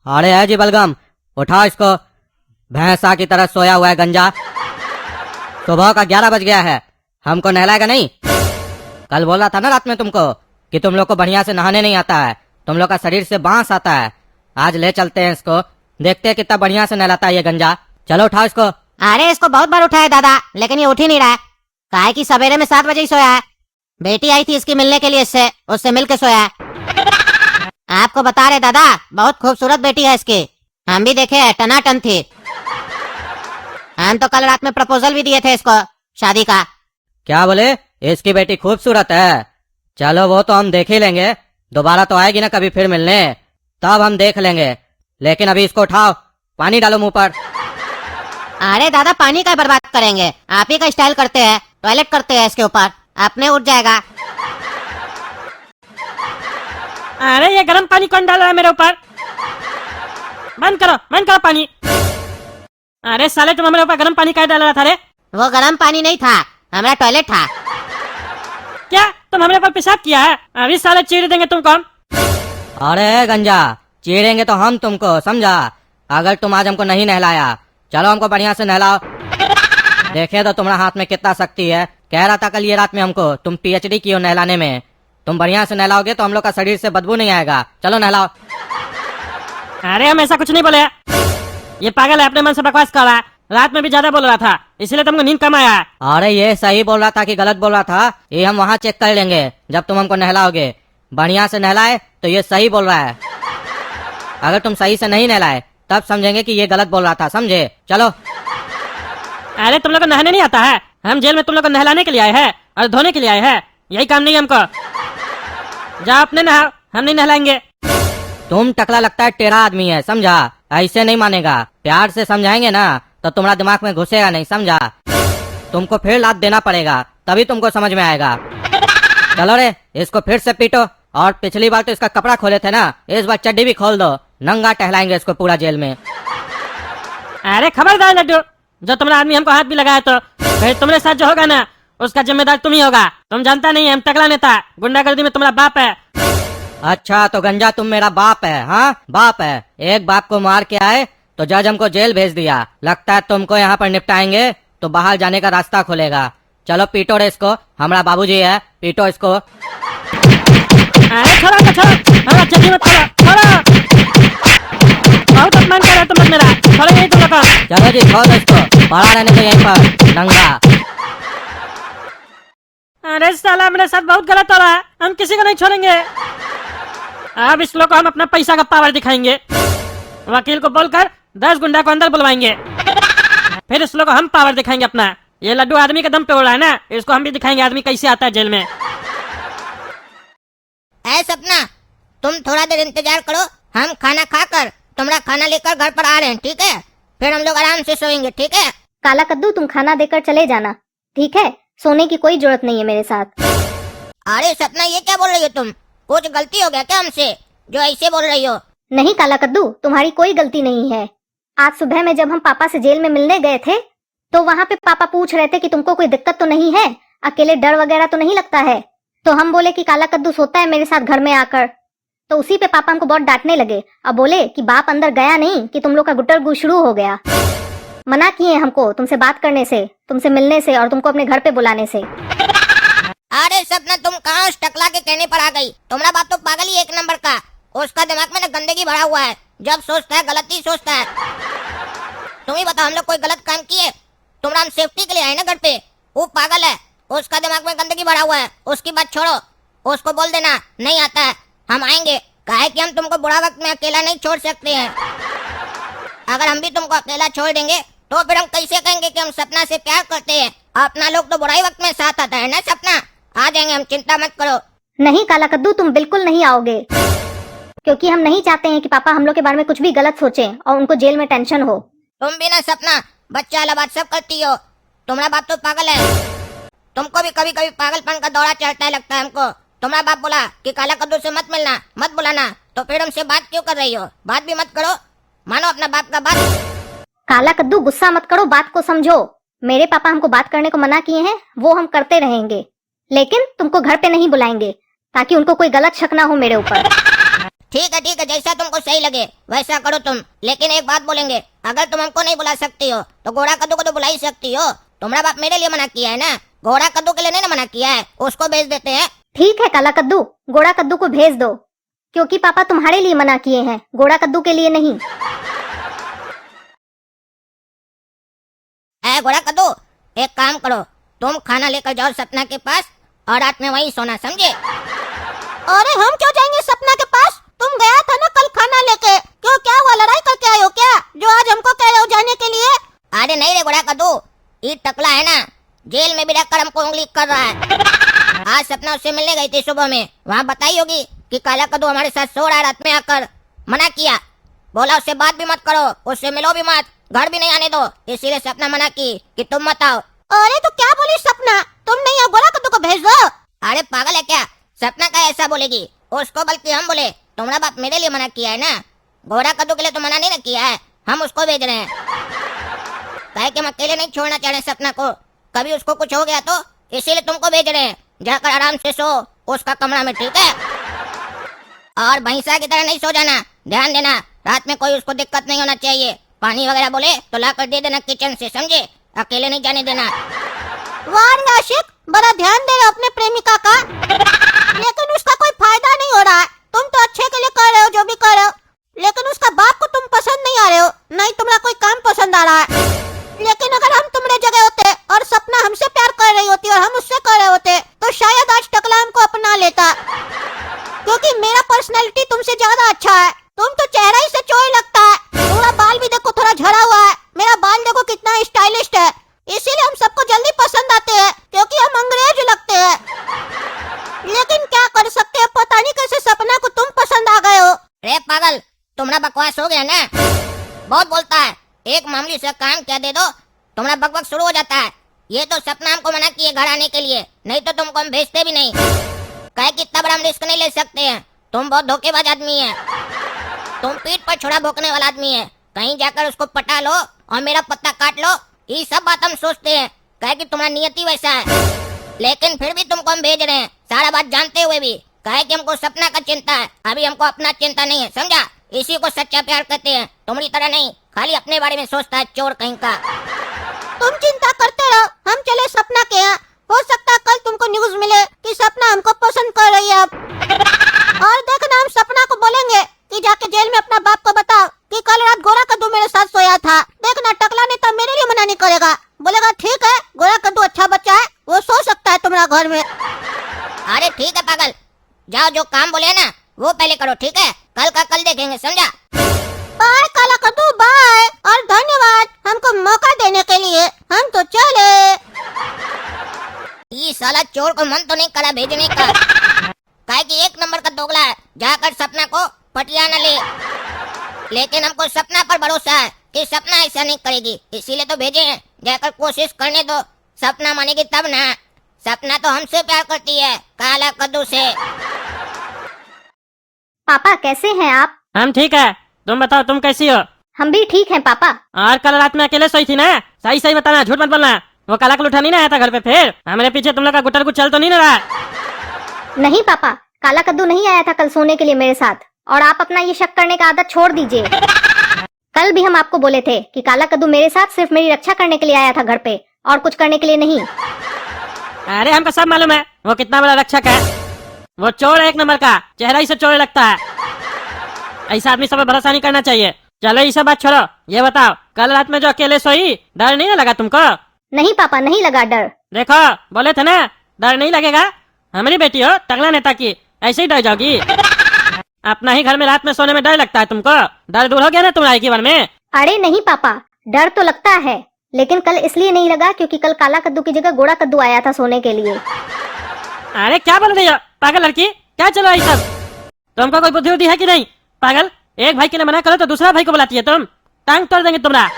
अरे है जी बलगम, उठाओ इसको। भैंसा की तरह सोया हुआ है गंजा। सुबह का 11 बज गया है, हमको नहलाएगा नहीं? कल बोला था ना रात में तुमको कि तुम लोग को बढ़िया से नहाने नहीं आता है, तुम लोग का शरीर से बांस आता है। आज ले चलते हैं इसको, देखते हैं कितना बढ़िया से नहलाता है ये गंजा। चलो उठाओ इसको। अरे इसको बहुत बार उठाया दादा, लेकिन ये उठ ही नहीं रहा है। काहे कि सवेरे में 7 बजे ही सोया है। बेटी आई थी इसकी मिलने के लिए, उससे मिल के सोया है। आपको बता रहे दादा, बहुत खूबसूरत बेटी है इसकी। हम भी देखे है, टनाटन थी। हम तो कल रात में प्रपोजल भी दिए थे इसको शादी का। क्या बोले? इसकी बेटी खूबसूरत है? चलो वो तो हम देख ही लेंगे, दोबारा तो आएगी ना कभी फिर मिलने, तब हम देख लेंगे। लेकिन अभी इसको उठाओ, पानी डालो मुंह पर। अरे दादा पानी का बर्बाद करेंगे, आप ही का स्टाइल करते हैं, टॉयलेट करते हैं इसके ऊपर, अपने उठ जाएगा। अरे ये गर्म पानी कौन डाल रहा है मेरे ऊपर? बंद करो पानी। अरे साले तुम हमारे ऊपर गर्म पानी क्या डाल रहा था रे? वो गर्म पानी नहीं था, हमारा टॉयलेट था। क्या तुम हमारे ऊपर पेशाब किया है? अभी साले चीर देंगे तुमको हम। अरे गंजा, चीरेंगे तो हम तुमको, समझा? अगर तुम आज हमको नहीं नहलाया, चलो हमको बढ़िया से नहलाओ। देखे तो तुम्हारा हाथ में कितना शक्ति है। कह रहा था कल ये रात में हमको तुम पीएचडी की हो नहलाने में। तुम बढ़िया से नहलाओगे तो हम लोग का शरीर से बदबू नहीं आएगा। चलो नहलाओ। अरे हम ऐसा कुछ नहीं बोले, ये पागल है, अपने मन से बकवास कर रहा है। रात में भी ज्यादा बोल रहा था, इसलिए तुमको नींद कम आया है। अरे ये सही बोल रहा था कि गलत बोल रहा था, ये हम वहाँ चेक कर लेंगे जब तुम हमको नहलाओगे। बढ़िया से नहलाए तो ये सही बोल रहा है, अगर तुम सही से नहीं नहलाए तब समझेंगे कि ये गलत बोल रहा था, समझे? चलो। अरे तुम लोग को नहाने नहीं आता है? हम जेल में तुम लोग को नहलाने के लिए आए हैं और धोने के लिए आए हैं, यही काम नहीं है हमको। जाओ अपने नहाओ, हम नहीं नहलाएंगे। तुम टकला लगता है, टेढ़ा आदमी है, समझा? ऐसे नहीं मानेगा। प्यार से समझाएंगे ना तो तुम्हारा दिमाग में घुसेगा नहीं, समझा? तुमको फिर लात देना पड़ेगा, तभी तुमको समझ में आएगा। चलो रे, इसको फिर से पीटो। और पिछली बार तो इसका कपड़ा खोले थे ना, इस बार चड्डी भी खोल दो, नंगा टहलाएंगे इसको पूरा जेल में। अरे खबरदार लड्डू, जो तुम्हारा आदमी हमको हाथ भी लगाया तो फिर तुम्हारे साथ जो होगा ना उसका जिम्मेदार तुम ही होगा। तुम जानता नहीं है हम तगड़ा नेता, गुंडागर्दी में तुम्हारा बाप है। अच्छा तो गंजा तुम मेरा बाप है? हाँ बाप है। एक बाप को मार के आए तो जज हमको जेल भेज दिया। लगता है तुमको यहाँ पर निपटाएंगे तो बाहर जाने का रास्ता खुलेगा। चलो पीटो रे इसको, हमारा बाबूजी है, पीटो इसको। अरे छोड़ो तो छोड़ो, हमारा चड्डी मत छोड़ो, छोड़ो। बहुत अपमान कर रहे हो तुम लोग मेरा, छोड़ो यही तुम लोग को। चलो जी छोड़ दो इसको, पड़ा रहने दो यहीं पर नंगा। अरे साला मेरे साथ बहुत गलत हो रहा है, हम किसी को नहीं छोड़ेंगे। अब इस लोग को हम अपना पैसा का पावर दिखाएंगे। वकील को बोलकर 10 गुंडा को अंदर बुलवाएंगे, फिर इस लोग को हम पावर दिखाएंगे अपना। ये लड्डू आदमी के दम पे उड़ रहा है ना, इसको हम भी दिखाएंगे आदमी कैसे आता है जेल में। ऐ सपना, तुम थोड़ा देर इंतजार करो, हम खाना खाकर तुम्हारा खाना लेकर घर पर आ रहे हैं, ठीक है? फिर हम लोग आराम से सोएंगे, ठीक है? काला कद्दू तुम खाना देकर चले जाना, ठीक है? सोने की कोई जरूरत नहीं है मेरे साथ। अरे सपना, ये क्या बोल रही हो तुम? कुछ गलती हो गया क्या हमसे जो ऐसे बोल रही हो? नहीं काला कद्दू, तुम्हारी कोई गलती नहीं है। आज सुबह में जब हम पापा से जेल में मिलने गए थे तो वहाँ पे पापा पूछ रहे थे कि तुमको कोई दिक्कत तो नहीं है, अकेले डर वगैरह तो नहीं लगता है? तो हम बोले कि काला कद्दू सोता है मेरे साथ घर में आकर। तो उसी पे पापा हमको बहुत डांटने लगे और बोले कि बाप अंदर गया नहीं कि तुम लोग का गुटर गु शुरू हो गया। मना किए हमको तुमसे बात करने से, तुमसे मिलने से और तुमको अपने घर पे बुलाने से। अरे सपना, तुम कहाँ उस टकला के कहने पर आ गई? तुम्हारा बात तो पागल ही एक नंबर का। उसका दिमाग में ना गंदगी भरा हुआ है, जब सोचता है गलत ही सोचता है। तुम ही बताओ, हम लोग कोई गलत काम किए? तुम्हारा हम सेफ्टी के लिए आए ना घर पे। वो पागल है, उसका दिमाग में गंदगी भरा हुआ है। उसकी बात छोड़ो, उसको बोल देना नहीं आता है, हम आएंगे। काहे कि हम तुमको बुरा वक्त में अकेला नहीं छोड़ सकते हैं। अगर हम भी तुमको अकेला छोड़ देंगे तो फिर हम कैसे कहेंगे कि हम सपना से प्यार करते हैं? अपना लोग तो बुराई वक्त में साथ आता है ना सपना। आ जाएंगे हम, चिंता मत करो। नहीं काला कद्दू, तुम बिल्कुल नहीं आओगे, क्योंकि हम नहीं चाहते हैं कि पापा हम लोग के बारे में कुछ भी गलत सोचें और उनको जेल में टेंशन हो। तुम भी ना सपना बच्चा वाला बात सब करती हो। तुम्हारा बाप तो पागल है, तुमको भी कभी कभी पागलपन का दौरा चढ़ता है लगता है हमको। तुम्हारा बाप बोला कि काला कद्दू से मत मिलना, मत बुलाना, तो फिर हमसे बात क्यों कर रही हो? बात भी मत करो, मानो अपना बाप का बात। काला कद्दू गुस्सा मत करो, बात को समझो। मेरे पापा हमको बात करने को मना किए हैं, वो हम करते रहेंगे, लेकिन तुमको घर पे नहीं बुलाएंगे ताकि उनको कोई गलत शक ना हो मेरे ऊपर। ठीक है, जैसा तुमको सही लगे वैसा करो तुम। लेकिन एक बात बोलेंगे, अगर तुम हमको नहीं बुला सकती हो तो घोड़ा कद्दू को तो बुला ही सकती हो। तुम्हारा बाप मेरे लिए मना किया है ना, घोड़ा कद्दू के लिए नहीं ना मना किया है, उसको भेज देते हैं। ठीक है काला कद्दू, गोड़ा कद्दू को भेज दो, क्योंकि पापा तुम्हारे लिए मना किए हैं, गोड़ा कद्दू के लिए नहीं। ऐ घोड़ा कद्दू, एक काम करो, तुम खाना लेकर जाओ सपना के पास और रात में वहीं सोना, समझे? अरे हम क्यों जाएंगे सपना के पास? तुम गया था ना कल खाना लेके, क्यों क्या हुआ, लड़ाई करके आए हो क्या जो आज हमको कह रहे हो जाने के लिए? अरे नहीं रे घोड़ा कद्दू, ये टकला है ना, जेल में भी रखकर हमको उंगली कर रहा है। आज सपना उससे मिलने गई थी सुबह में, वहाँ बताई होगी कि काला कद्दू हमारे साथ सो रहा है रात में आकर, मना किया, बोला उससे बात भी मत करो, उससे मिलो भी मत, घर भी नहीं आने दो, इसीलिए सपना मना की कि तुम मत आओ। अरे तो क्या बोली सपना, तुम नहीं हो, गोरा कद्दू को भेज दो। अरे पागल है क्या, सपना का ऐसा बोलेगी उसको, बल्कि हम बोले तुम्हारा बाप मेरे लिए मना किया है ना, घोड़ा कद्दू के लिए तो मना नहीं ना किया है, हम उसको भेज रहे हैं। कहे कि हम अकेले नहीं छोड़ना चाह रहे सपना को, कभी उसको कुछ हो गया तो इसीलिए तुमको भेज रहे हैं, जाकर आराम से सो उसका कमरा में, ठीक है? और भैंसा की तरह नहीं सो जाना, ध्यान देना, रात में कोई उसको दिक्कत नहीं होना चाहिए, पानी वगैरह बोले तो लाकर दे देना किचन से, समझे? अकेले नहीं जाने देना। वाह नाशिक, बड़ा ध्यान दे रहे हो अपने प्रेमिका का, लेकिन उसका कोई फायदा नहीं हो रहा है। तुम तो अच्छे के लिए कर रहे हो जो भी कर रहे हो, लेकिन उसका बाप को तुम पसंद नहीं आ रहे हो, नहीं तुम्हारा कोई काम पसंद आ रहा है। लेकिन अगर हम तुम्हारे जगह होते और सपना हमसे प्यार कर रही होती और हम उससे कर रहे होते तो शायद आज टकला हमको अपना लेता, क्योंकि मेरा पर्सनैलिटी तुमसे ज्यादा अच्छा है। तुम तो चेहरा ही से चोर लगता है, थोड़ा बाल भी देखो थोड़ा झड़ा हुआ है, मेरा बाल देखो कितना स्टाइलिश है, इसीलिए हम सबको जल्दी पसंद आते हैं, क्योंकि हम अंग्रेज लगते हैं। लेकिन क्या कर सकते हैं, पता नहीं कैसे सपना को तुम पसंद आ गए हो। रे पागल, तुम्हारा बकवास हो गया ना, बहुत बोलता है, एक मामूली सा काम क्या दे दो तुम्हारा बकबक शुरू हो जाता है। ये तो सपना हमको मना किए घर आने के लिए, नहीं तो तुमको हम भेजते भी नहीं, कहे कि इतना बड़ा हम रिस्क नहीं ले सकते हैं, तुम बहुत धोखेबाज आदमी है, तुम पीठ पर छोड़ा भोंकने वाला आदमी है, कहीं जाकर उसको पटा लो और मेरा पत्ता काट लो, ये सब बात हम सोचते हैं, कहे कि तुम्हारा नियति वैसा है, लेकिन फिर भी तुमको हम भेज रहे हैं, सारा बात जानते हुए भी, कहे कि हमको सपना का चिंता है, अभी हमको अपना चिंता नहीं है, समझा? इसी को सच्चा प्यार कहते हैं, तुम्हारी तरह नहीं, खाली अपने बारे में सोचता है चोर कहीं का। तुम चिंता करते रहो, हम चले सपना के यहाँ, हो सकता है कल तुमको न्यूज मिले कि सपना हमको पसंद कर रही है अब। और देखना, हम सपना को बोलेंगे कि जाके जेल में अपना बाप को बताओ कि कल रात गोरा कद्दू मेरे साथ सोया था। देखना टकला ने तो मेरे लिए मना नहीं करेगा, बोलेगा ठीक है गोरा कद्दू अच्छा बच्चा है, वो सो सकता है तुम्हारा घर में। अरे ठीक है पागल, जाओ जो काम बोले ना वो पहले करो, ठीक है? कल का कल देखेंगे, समझा? बाय काला कद्दू, बाय, और धन्यवाद हमको मौका देने के लिए, हम तो चले। ये साला चोर को मन तो नहीं करा भेजने का, काहे कि एक नंबर का दोगला है, जाकर सपना को पटिया न ले, लेकिन हमको सपना पर भरोसा है कि सपना ऐसा नहीं करेगी, इसीलिए तो भेजे हैं, जाकर कोशिश करने दो, सपना मानेगी तब ना, सपना तो हमसे प्यार करती है, काला कद्दू से। पापा कैसे हैं आप? हम ठीक है, तुम बताओ तुम कैसी हो? हम भी ठीक हैं पापा। और कल रात में अकेले सोई थी ना, सही सही बताना, झूठ मत बोलना, वो काला कल उठा नहीं ना आया था घर पे, फिर हमारे पीछे तुम लोग का गुटर कुछ चल तो नहीं ना रहा? नहीं पापा, काला कद्दू नहीं आया था कल सोने के लिए मेरे साथ, और आप अपना ये शक करने का आदत छोड़ दीजिए। कल भी हम आपको बोले थे कि काला कद्दू मेरे साथ सिर्फ मेरी रक्षा करने के लिए आया था घर पे, और कुछ करने के लिए नहीं। अरे हमको सब मालूम है वो कितना बड़ा रक्षक है, वो चोर है एक नंबर का, चेहरा ही से चोर लगता है, ऐसा आदमी सब पे भरोसा नहीं करना चाहिए। चलो ये सब बात छोड़ो, ये बताओ कल रात में जो अकेले सोई, डर नहीं ना लगा तुमको? नहीं पापा, नहीं लगा डर। देखो बोले थे ना डर नहीं लगेगा, हमारी बेटी हो टकला नेता की, ऐसे ही डर जाओगी? अपना ही घर में रात में सोने में डर लगता है तुमको, डर दूर हो गया ना तुम्हारे जीवन में? अरे नहीं पापा, डर तो लगता है, लेकिन कल इसलिए नहीं लगा क्योंकि कल काला कद्दू की जगह गोड़ा कद्दू आया था सोने के लिए। अरे क्या बोल रही हो पागल लड़की, क्या चलो ये सब? तुमको कोई बुद्धि उद्धि है कि नहीं? पागल, एक भाई के लिए मना करो तो दूसरा भाई को बुलाती है तुम, टांग तोड़ देंगे तुम्हारा।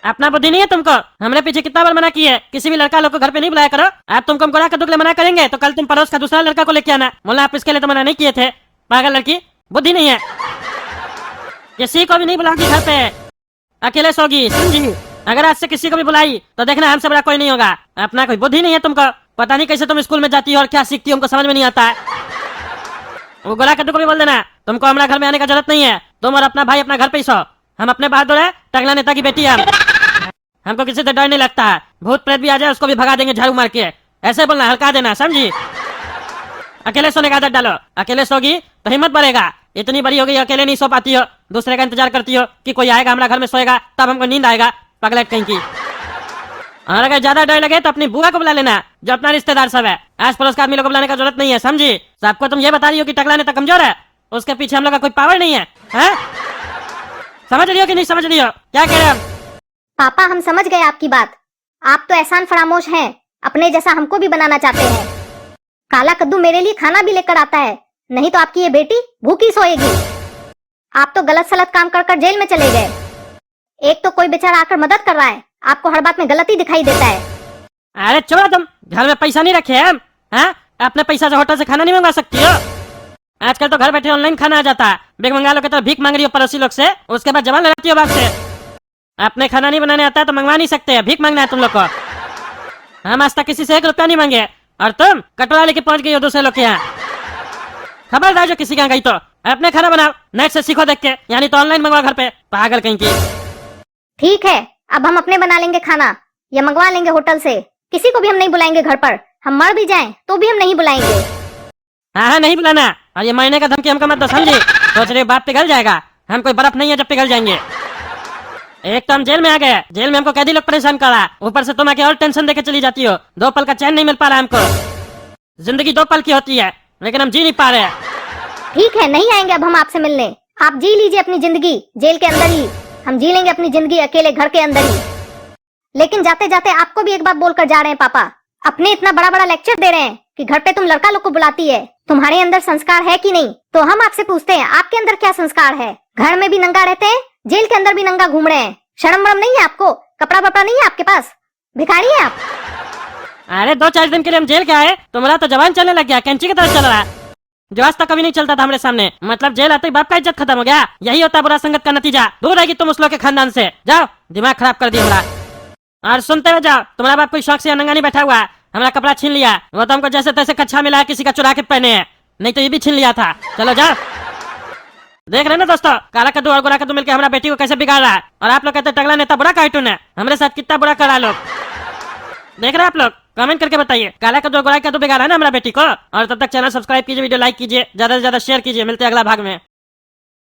अपना बुद्धि नहीं है तुमको, हमने पीछे कितना बार मना किया है, किसी भी लड़का लोग को घर पे नहीं बुलाया करो। अब तुमको गोड़ा कद्दू के लिए मना करेंगे तो कल तुम पड़ोस का दूसरा लड़का को लेके आना, बोलना आप इसके लिए तो मना नहीं किए थे। पागल लड़की, बुद्धि नहीं है, किसी को भी नहीं बुलाऊंगी घर पे, अकेले सोगी, समझी? अगर आज से किसी को भी बुलाई तो देखना हमसे बड़ा कोई नहीं होगा। अपना कोई बुद्धि नहीं है तुमको, पता नहीं कैसे तुम स्कूल में जाती हो और क्या सीखती हो, हमको समझ में नहीं आता है। वो गोला कद्दू को भी बोल देना तुमको हमारा घर में आने का जरूरत नहीं है, तुम और अपना भाई अपना घर पे ही सो। हम अपने बहादुर है, टकला नेता की बेटी है हमको किसी से डर नहीं लगता है। भूत प्रेत भी आ जाए उसको भी भगा देंगे झाड़ू मार के। ऐसे बोलना, हल्का देना, समझी। अकेले सोने का आदत डालो, अकेले सोगी तो हिम्मत बढ़ेगा। इतनी बड़ी हो गई अकेले नहीं सो पाती हो, दूसरे का इंतजार करती हो कि कोई आएगा हमारा घर में सोएगा तब हमको नींद आएगा, पगलेट कहीं की। और अगर ज्यादा डर लगे तो अपनी बुआ को बुला लेना जो अपना रिश्तेदार सब है। आस पड़ोस के आदमी लोग को बुलाने का जरूरत नहीं है, समझी। सबको तुम ये बता रही हो कि टकला नेता कमजोर है, उसके पीछे हम लोग का कोई पावर नहीं है, हैं? समझ रही हो कि नहीं समझ रही हो? क्या कह रहे हो? पापा हम समझ गए आपकी बात। आप तो एहसान फरामोश हैं, अपने जैसा हमको भी बनाना चाहते हैं। काला कद्दू मेरे लिए खाना भी लेकर आता है, नहीं तो आपकी ये बेटी भूखी सोएगी। आप तो गलत सलत काम कर कर जेल में चले गए। एक तो कोई बेचारा आकर मदद कर रहा है, आपको हर बात में गलती दिखाई देता है। अरे छोड़ो तुम, घर में पैसा नहीं रखे हम, हैं? अपने पैसा से होटल से खाना नहीं मंगवा सकती हो? आजकल तो घर बैठे ऑनलाइन खाना आ जाता है। भीख मंगा लो के तो भीख मांग रही हो पड़ोसी लोग से, उसके बाद जवान लड़ती हो बाप से। अपने खाना नहीं बनाने आता है तो मंगवा नहीं सकते, भीख मांगना है तुम लोग को। हम आज तक किसी से 1 रुपया नहीं मांगे और तुम कटोरा लेके पहुंच गई हो दूसरे लोग के यहाँ। खबरदार जो किसी के यहाँ गई तो अपने खाना बनाओ, नेट से सीखो देख के, यानी तो ऑनलाइन मंगवा घर पे, पागल कहीं की। ठीक है, अब हम अपने बना लेंगे खाना या मंगवा लेंगे होटल से। किसी को भी हम नहीं बुलाएंगे घर पर, हम मर भी जाएं तो भी हम नहीं बुलाएंगे। हाँ नहीं बुलाना, और ये मरने का धमकी हमको मत दो, समझी। सोच रहे हो बाप पिघल जाएगा, हम कोई बर्फ नहीं है जब पिघल जाएंगे। एक तो हम जेल में आ गए, जेल में हमको कैदी लोग परेशान कर रहा, ऊपर से तुम आके और टेंशन देके चली जाती हो। 2 पल का चैन नहीं मिल पा रहा हमको। जिंदगी 2 पल की होती है, लेकिन हम जी नहीं पा रहे। ठीक है, नहीं आएंगे अब हम आपसे मिलने। आप जी लीजिए अपनी जिंदगी जेल के अंदर ही, हम जी लेंगे अपनी जिंदगी अकेले घर के अंदर ही। लेकिन जाते जाते आपको भी एक बात बोलकर जा रहे हैं पापा। अपने इतना बड़ा बड़ा लेक्चर दे रहे हैं कि घर पे तुम लड़का लोग को बुलाती है, तुम्हारे अंदर संस्कार है कि नहीं? तो हम आपसे पूछते हैं आपके अंदर क्या संस्कार है? घर में भी नंगा रहते हैं, जेल के अंदर भी नंगा घूम रहे हैं। शर्म वरम नहीं है आपको? कपड़ा वपड़ा नहीं है आपके पास? भिखारी है आप? अरे 2-4 दिन के लिए हम जेल के आए, तुम्हारा तो जवान चलने लग गया, कैंची की तरह चल रहा है, जो आज तक कभी नहीं चलता था हमारे सामने। मतलब जेल आते ही बाप का इज्जत खत्म हो गया। यही होता है बुरा संगत का नतीजा। दूर रहेगी तुम उस लोग के खानदान से। जाओ, दिमाग खराब कर दिया हमारा। और सुनते हुए जाओ, तुम्हारा बाप कोई शौक से नंगा नहीं बैठा हुआ है, हमारा कपड़ा छीन लिया। वो तो हमको जैसे तैसे कच्छा मिला है, किसी का चुरा के पहने हैं, नहीं तो ये भी छीन लिया था। चलो जाओ। देख रहे ना दोस्तों, काला कद्दू और गोरा कद्दू मिलकर हमारा बेटी को कैसे बिगाड़ रहा है। और आप लोग कहते हैं टकला नेता बुरा कार्टून है, हमारे साथ कितना बुरा करा लोग। देख रहे हैं आप लोग? कमेंट करके बताइए, काला कद्दू और गोरा कद्दू बिगाड़ा है ना हमारा बेटी को। और तब तक चैनल सब्सक्राइब कीजिए, वीडियो लाइक कीजिए, ज्यादा से ज्यादा शेयर कीजिए। मिलते हैं अगला भाग में।